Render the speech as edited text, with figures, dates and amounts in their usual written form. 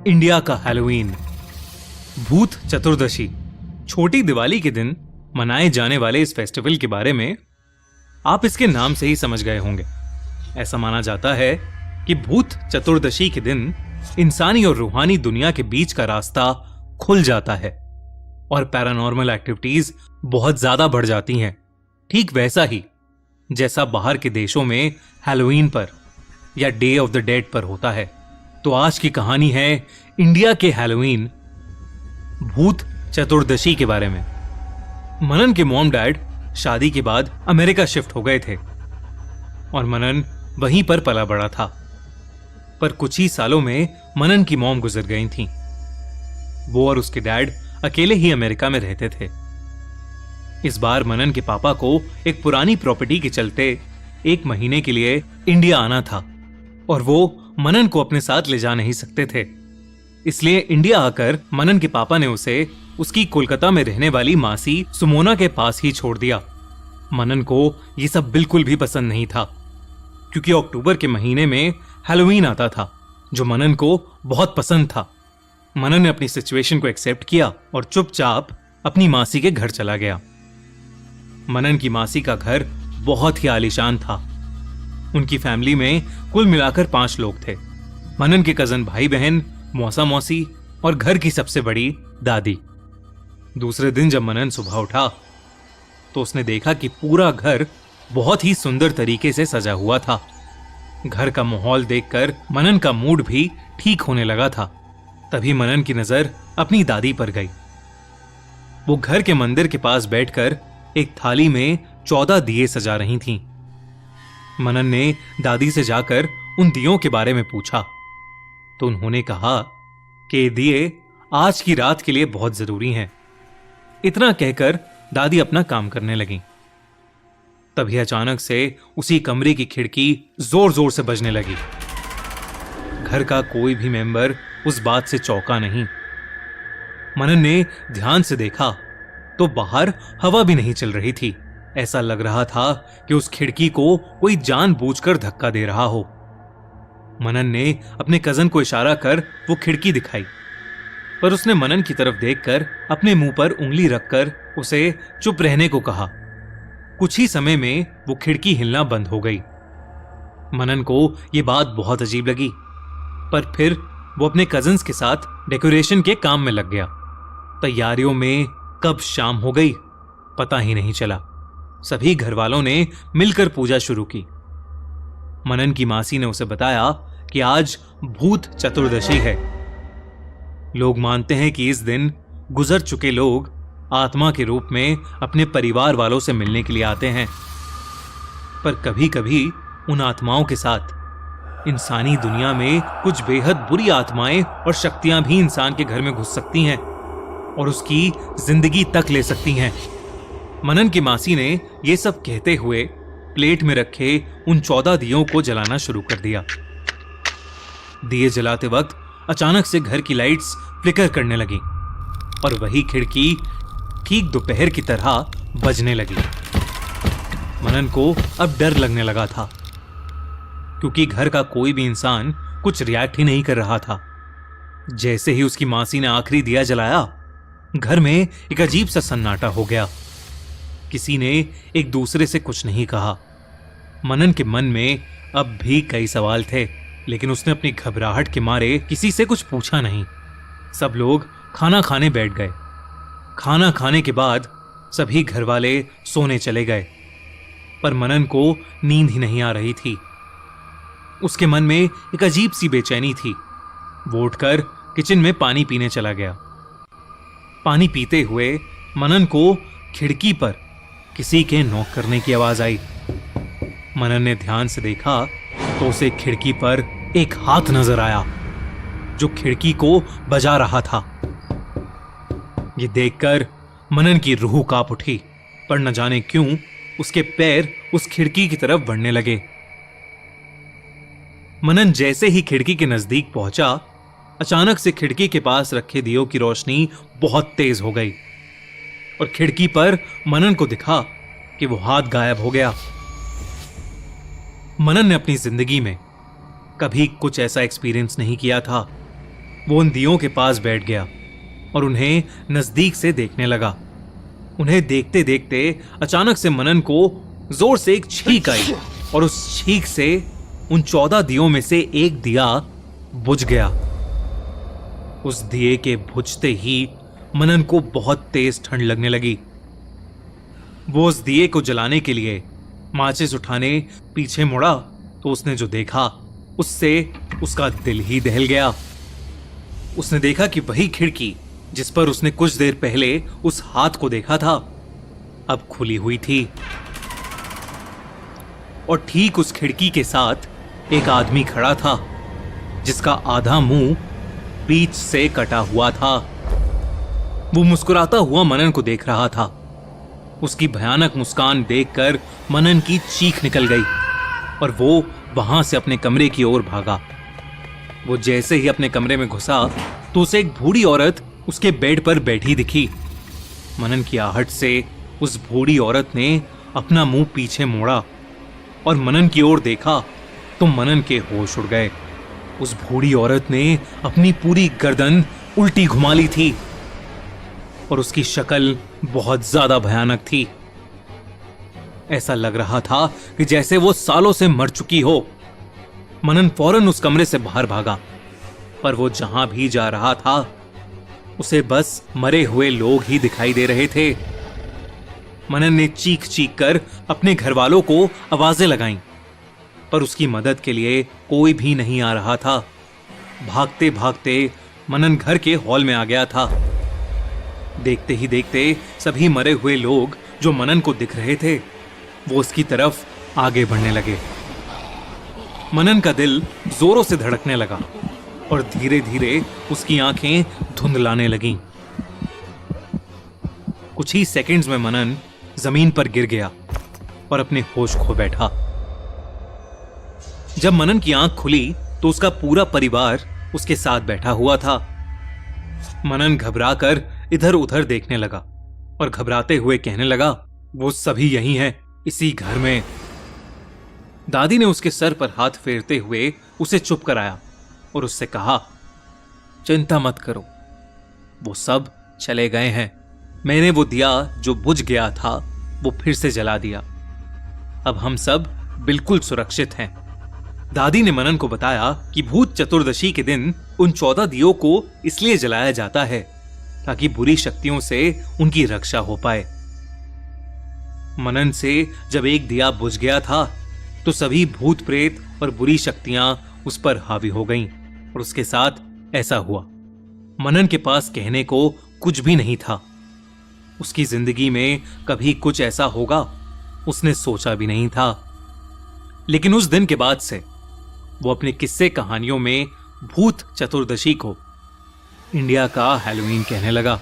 India का Halloween, भूत चतुर्दशी, छोटी दिवाली के दिन मनाए जाने वाले इस फेस्टिवल के बारे में आप इसके नाम से ही समझ गए होंगे। ऐसा माना जाता है कि भूत चतुर्दशी के दिन इंसानी और रूहानी दुनिया के बीच का रास्ता खुल जाता है और पैरानॉर्मल एक्टिविटीज बहुत ज्यादा बढ़ जाती हैं। ठीक वैसा ही जैसा बाहर के देशों में हैलोवीन पर या डे ऑफ द डेड पर होता है। तो आज की कहानी है इंडिया के हैलोवीन, भूत चतुर्दशी के बारे में। मनन के मॉम डैड शादी के बाद अमेरिका शिफ्ट हो गए थे और मनन वहीं पर पला बड़ा था। पर कुछ ही सालों में मनन की मॉम गुजर गई थीं। वो और उसके डैड अकेले ही अमेरिका में रहते थे। इस बार मनन के पापा को एक पुरानी प्रॉपर्टी के चलते 1 महीने के लिए इंडिया आना था और वो मनन को अपने साथ ले जा नहीं सकते थे। इसलिए इंडिया आकर मनन के पापा ने उसे उसकी कोलकाता में रहने वाली मासी सुमोना के पास ही छोड़ दिया। मनन को ये सब बिल्कुल भी पसंद नहीं था क्योंकि अक्टूबर के महीने में हैलोवीन आता था जो मनन को बहुत पसंद था। मनन ने अपनी सिचुएशन को एक्सेप्ट किया और चुपचाप अपनी मासी के घर चला गया। मनन की मासी का घर बहुत ही आलीशान था। उनकी फैमिली में कुल मिलाकर 5 लोग थे। मनन के कजन भाई बहन, मौसा मौसी और घर की सबसे बड़ी दादी। दूसरे दिन जब मनन सुबह उठा तो उसने देखा कि पूरा घर बहुत ही सुंदर तरीके से सजा हुआ था। घर का माहौल देखकर मनन का मूड भी ठीक होने लगा था। तभी मनन की नजर अपनी दादी पर गई। वो घर के मंदिर के पास बैठकर एक थाली में 14 दिए सजा रही थीं। मनन ने दादी से जाकर उन दियों के बारे में पूछा तो उन्होंने कहा कि ये दिए आज की रात के लिए बहुत जरूरी हैं। इतना कहकर दादी अपना काम करने लगी। तभी अचानक से उसी कमरे की खिड़की जोर जोर से बजने लगी। घर का कोई भी मेंबर उस बात से चौंका नहीं। मनन ने ध्यान से देखा तो बाहर हवा भी नहीं चल रही थी। ऐसा लग रहा था कि उस खिड़की को कोई जानबूझकर धक्का दे रहा हो। मनन ने अपने कजन को इशारा कर वो खिड़की दिखाई, पर उसने मनन की तरफ देखकर अपने मुंह पर उंगली रखकर उसे चुप रहने को कहा। कुछ ही समय में वो खिड़की हिलना बंद हो गई। मनन को ये बात बहुत अजीब लगी, पर फिर वो अपने कजन्स के साथ डेकोरेशन के काम में लग गया। तैयारियों में कब शाम हो गई पता ही नहीं चला। सभी घर वालों ने मिलकर पूजा शुरू की। मनन की मासी ने उसे बताया कि आज भूत चतुर्दशी है। लोग मानते हैं कि इस दिन गुजर चुके लोग आत्मा के रूप में अपने परिवार वालों से मिलने के लिए आते हैं। पर कभी कभी उन आत्माओं के साथ इंसानी दुनिया में कुछ बेहद बुरी आत्माएं और शक्तियां भी इंसान के घर में घुस सकती हैं और उसकी जिंदगी तक ले सकती हैं। मनन की मासी ने यह सब कहते हुए प्लेट में रखे उन 14 दियों को जलाना शुरू कर दिया। दिए जलाते वक्त अचानक से घर की लाइट्स फ्लिकर करने लगी और वही खिड़की ठीक दोपहर की तरह बजने लगी। मनन को अब डर लगने लगा था क्योंकि घर का कोई भी इंसान कुछ रिएक्ट ही नहीं कर रहा था। जैसे ही उसकी मासी ने आखिरी दिया जलाया, घर में एक अजीब सा सन्नाटा हो गया। किसी ने एक दूसरे से कुछ नहीं कहा। मनन के मन में अब भी कई सवाल थे, लेकिन उसने अपनी घबराहट के मारे किसी से कुछ पूछा नहीं। सब लोग खाना खाने बैठ गए। खाना खाने के बाद सभी घर वाले सोने चले गए, पर मनन को नींद ही नहीं आ रही थी। उसके मन में एक अजीब सी बेचैनी थी। वो उठकर किचन में पानी पीने चला गया। पानी पीते हुए मनन को खिड़की पर किसी के नॉक करने की आवाज आई। मनन ने ध्यान से देखा तो उसे खिड़की पर एक हाथ नजर आया जो खिड़की को बजा रहा था। ये देखकर मनन की रूह कांप उठी, पर न जाने क्यों उसके पैर उस खिड़की की तरफ बढ़ने लगे। मनन जैसे ही खिड़की के नजदीक पहुंचा, अचानक से खिड़की के पास रखे दियों की रोशनी बहुत तेज हो गई और खिड़की पर मनन को दिखा कि वो हाथ गायब हो गया। मनन ने अपनी जिंदगी में कभी कुछ ऐसा एक्सपीरियंस नहीं किया था। वो उन दियों के पास बैठ गया और उन्हें नजदीक से देखने लगा। उन्हें देखते देखते अचानक से मनन को जोर से एक छींक आई और उस छींक से उन 14 दियों में से एक दिया बुझ गया। उस दिए के बुझते ही मनन को बहुत तेज ठंड लगने लगी। वो उस दिए को जलाने के लिए माचिस उठाने पीछे मुड़ा तो उसने जो देखा उससे उसका दिल ही दहल गया। उसने देखा कि वही खिड़की जिस पर उसने कुछ देर पहले उस हाथ को देखा था अब खुली हुई थी और ठीक उस खिड़की के साथ एक आदमी खड़ा था जिसका आधा मुंह बीच से कटा हुआ था। वो मुस्कुराता हुआ मनन को देख रहा था। उसकी भयानक मुस्कान देखकर मनन की चीख निकल गई और वो वहां से अपने कमरे की ओर भागा। वो जैसे ही अपने कमरे में घुसा तो उसे एक बूढ़ी औरत उसके बेड पर बैठी दिखी। मनन की आहट से उस बूढ़ी औरत ने अपना मुंह पीछे मोड़ा और मनन की ओर देखा तो मनन के होश उड़ गए। उस बूढ़ी औरत ने अपनी पूरी गर्दन उल्टी घुमा ली थी और उसकी शक्ल बहुत ज्यादा भयानक थी। ऐसा लग रहा था कि जैसे वो सालों से मर चुकी हो। मनन फौरन उस कमरे से बाहर भागा, पर वो जहां भी जा रहा था उसे बस मरे हुए लोग ही दिखाई दे रहे थे। मनन ने चीख चीख कर अपने घर वालों को आवाजें लगाईं, पर उसकी मदद के लिए कोई भी नहीं आ रहा था। भागते भागते मनन घर के हॉल में आ गया था। देखते ही देखते सभी मरे हुए लोग जो मनन को दिख रहे थे वो उसकी तरफ आगे बढ़ने लगे। मनन का दिल जोरों से धड़कने लगा और धीरे धीरे उसकी आंखें धुंधलाने लगीं। कुछ ही सेकंड्स में मनन जमीन पर गिर गया और अपने होश खो बैठा। जब मनन की आंख खुली तो उसका पूरा परिवार उसके साथ बैठा हुआ था। मनन घबराकर इधर उधर देखने लगा और घबराते हुए कहने लगा, वो सभी यही हैं, इसी घर में। दादी ने उसके सर पर हाथ फेरते हुए उसे चुप कराया और उससे कहा, चिंता मत करो, वो सब चले गए हैं। मैंने वो दिया जो बुझ गया था वो फिर से जला दिया। अब हम सब बिल्कुल सुरक्षित हैं। दादी ने मनन को बताया कि भूत चतुर्दशी के दिन उन 14 दियों को इसलिए जलाया जाता है ताकि बुरी शक्तियों से उनकी रक्षा हो पाए। मनन से जब एक दिया बुझ गया था तो सभी भूत प्रेत और बुरी शक्तियां उस पर हावी हो गईं और उसके साथ ऐसा हुआ। मनन के पास कहने को कुछ भी नहीं था। उसकी जिंदगी में कभी कुछ ऐसा होगा उसने सोचा भी नहीं था। लेकिन उस दिन के बाद से वो अपने किस्से कहानियों में भूत चतुर्दशी को इंडिया का हैलोवीन कहने लगा।